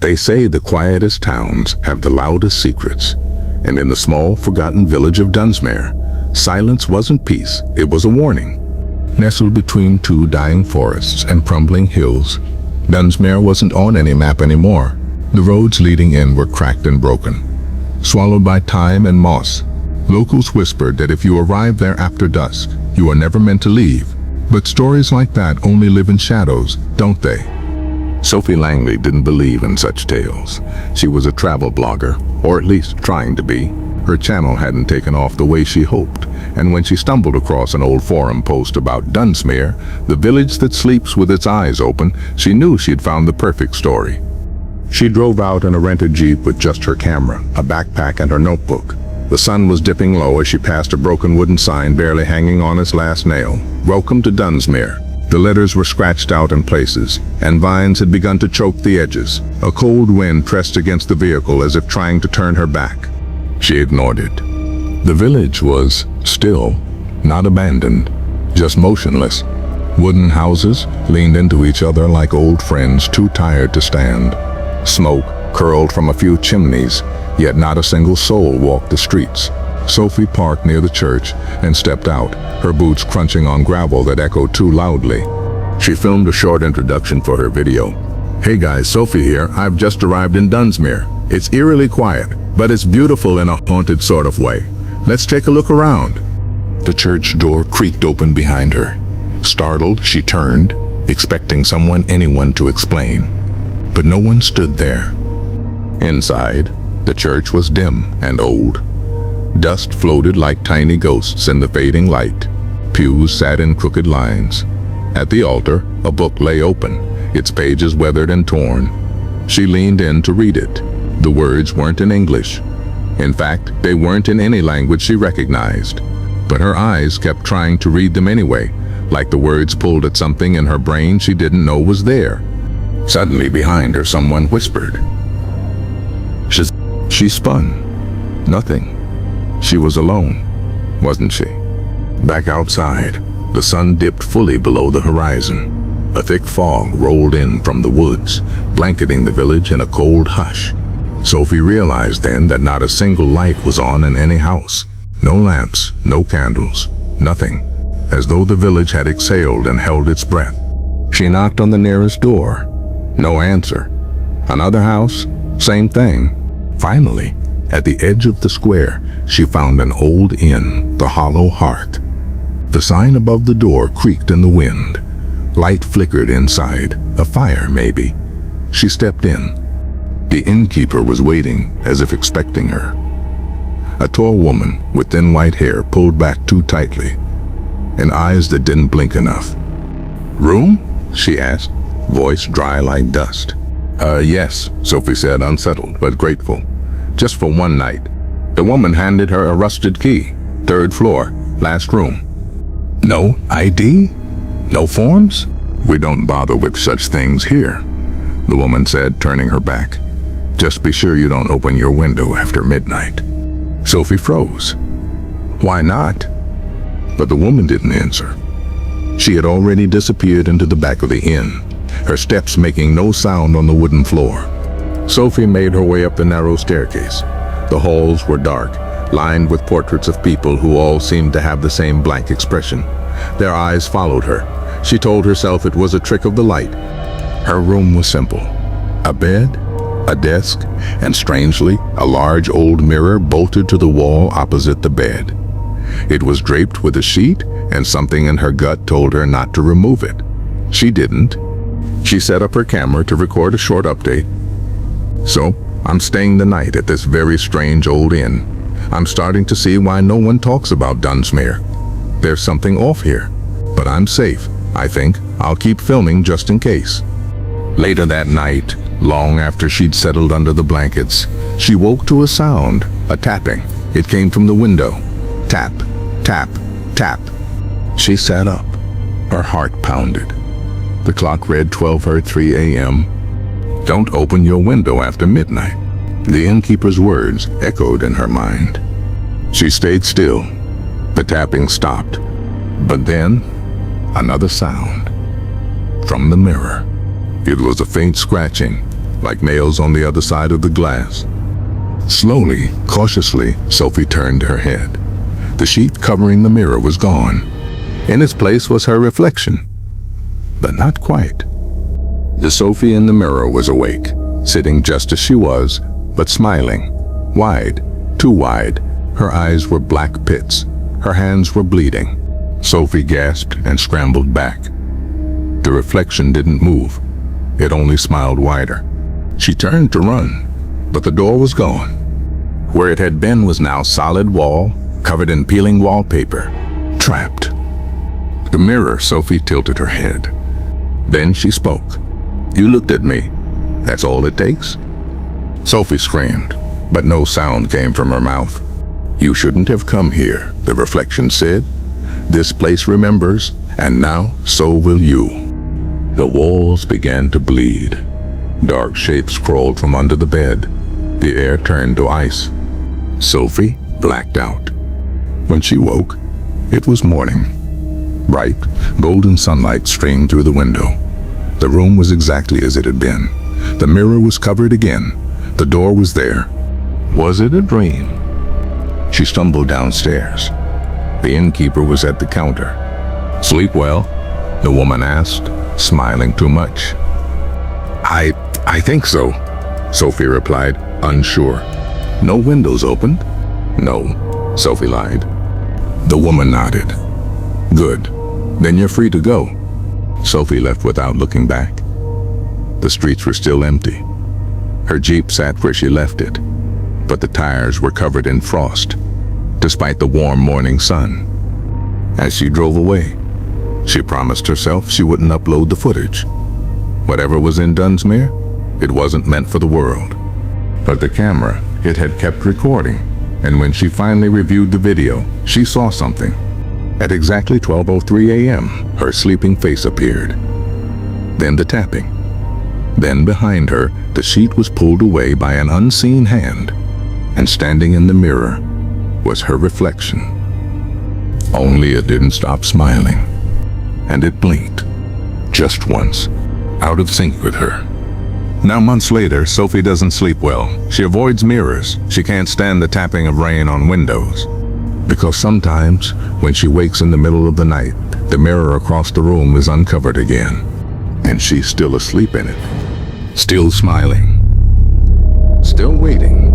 They say the quietest towns have the loudest secrets, and in the small, forgotten village of Dunsmere, silence wasn't peace, it was a warning. Nestled between two dying forests and crumbling hills, Dunsmere wasn't on any map anymore. The roads leading in were cracked and broken, swallowed by time and moss. Locals whispered that if you arrived there after dusk, you are never meant to leave. But stories like that only live in shadows, don't they? Sophie Langley didn't believe in such tales. She was a travel blogger, or at least trying to be. Her channel hadn't taken off the way she hoped, and when she stumbled across an old forum post about Dunsmere, the village that sleeps with its eyes open, she knew she'd found the perfect story. She drove out in a rented Jeep with just her camera, a backpack, and her notebook. The sun was dipping low as she passed a broken wooden sign barely hanging on its last nail. Welcome to Dunsmere. The letters were scratched out in places, and vines had begun to choke the edges. A cold wind pressed against the vehicle as if trying to turn her back. She ignored it. The village was still, not abandoned, just motionless. Wooden houses leaned into each other like old friends too tired to stand. Smoke curled from a few chimneys, yet not a single soul walked the streets. Sophie parked near the church and stepped out, her boots crunching on gravel that echoed too loudly. She filmed a short introduction for her video. Hey guys, Sophie here. I've just arrived in Dunsmere. It's eerily quiet, but it's beautiful in a haunted sort of way. Let's take a look around. The church door creaked open behind her. Startled, she turned, expecting anyone to explain. But no one stood there. Inside, the church was dim and old. Dust floated like tiny ghosts in the fading light. Pews sat in crooked lines. At the altar, a book lay open, its pages weathered and torn. She leaned in to read it. The words weren't in English. In fact, they weren't in any language she recognized. But her eyes kept trying to read them anyway, like the words pulled at something in her brain she didn't know was there. Suddenly behind her, someone whispered. She spun. Nothing. She was alone, wasn't she? Back outside, the sun dipped fully below the horizon. A thick fog rolled in from the woods, blanketing the village in a cold hush. Sophie realized then that not a single light was on in any house. No lamps, no candles, nothing. As though the village had exhaled and held its breath. She knocked on the nearest door. No answer. Another house, same thing. Finally, at the edge of the square, she found an old inn, the Hollow Hearth. The sign above the door creaked in the wind. Light flickered inside, a fire maybe. She stepped in. The innkeeper was waiting, as if expecting her. A tall woman with thin white hair pulled back too tightly, and eyes that didn't blink enough. "Room?" she asked, voice dry like dust. Yes," Sophie said, unsettled but grateful. "Just for one night." The woman handed her a rusted key. "Third floor, last room." "No ID? No forms?" "We don't bother with such things here," the woman said, turning her back. "Just be sure you don't open your window after midnight." Sophie froze. "Why not?" But the woman didn't answer. She had already disappeared into the back of the inn, her steps making no sound on the wooden floor. Sophie made her way up the narrow staircase. The halls were dark, lined with portraits of people who all seemed to have the same blank expression. Their eyes followed her. She told herself it was a trick of the light. Her room was simple. A bed, a desk, and strangely, a large old mirror bolted to the wall opposite the bed. It was draped with a sheet, and something in her gut told her not to remove it. She didn't. She set up her camera to record a short update. "So, I'm staying the night at this very strange old inn. I'm starting to see why no one talks about Dunsmere. There's something off here. But I'm safe, I think. I'll keep filming just in case." Later that night, long after she'd settled under the blankets, she woke to a sound, a tapping. It came from the window. Tap, tap, tap. She sat up. Her heart pounded. The clock read 12:03 a.m. "Don't open your window after midnight." The innkeeper's words echoed in her mind. She stayed still. The tapping stopped. But then, another sound. From the mirror. It was a faint scratching, like nails on the other side of the glass. Slowly, cautiously, Sophie turned her head. The sheet covering the mirror was gone. In its place was her reflection, but not quite. The Sophie in the mirror was awake, sitting just as she was, but smiling. Wide, too wide. Her eyes were black pits. Her hands were bleeding. Sophie gasped and scrambled back. The reflection didn't move. It only smiled wider. She turned to run, but the door was gone. Where it had been was now solid wall, covered in peeling wallpaper. Trapped. The mirror, Sophie tilted her head. Then she spoke. "You looked at me. That's all it takes?" Sophie screamed, but no sound came from her mouth. "You shouldn't have come here," the reflection said. "This place remembers, and now so will you." The walls began to bleed. Dark shapes crawled from under the bed. The air turned to ice. Sophie blacked out. When she woke, it was morning. Bright, golden sunlight streamed through the window. The room was exactly as it had been. The mirror was covered again. The door was there. Was it a dream? She stumbled downstairs. The innkeeper was at the counter. "Sleep well?" the woman asked, smiling too much. I think so," Sophie replied, unsure. "No windows opened?" "No," Sophie lied. The woman nodded. "Good. Then you're free to go." Sophie left without looking back. The streets were still empty. Her Jeep sat where she left it, but the tires were covered in frost, despite the warm morning sun. As she drove away, she promised herself she wouldn't upload the footage. Whatever was in Dunsmere, it wasn't meant for the world. But the camera, it had kept recording, and when she finally reviewed the video, she saw something. At exactly 12:03 a.m., her sleeping face appeared. Then the tapping. Then behind her, the sheet was pulled away by an unseen hand, and standing in the mirror was her reflection. Only it didn't stop smiling, and it blinked, just once, out of sync with her. Now months later, Sophie doesn't sleep well. She avoids mirrors. She can't stand the tapping of rain on windows. Because sometimes, when she wakes in the middle of the night, the mirror across the room is uncovered again, and she's still asleep in it. Still smiling. Still waiting.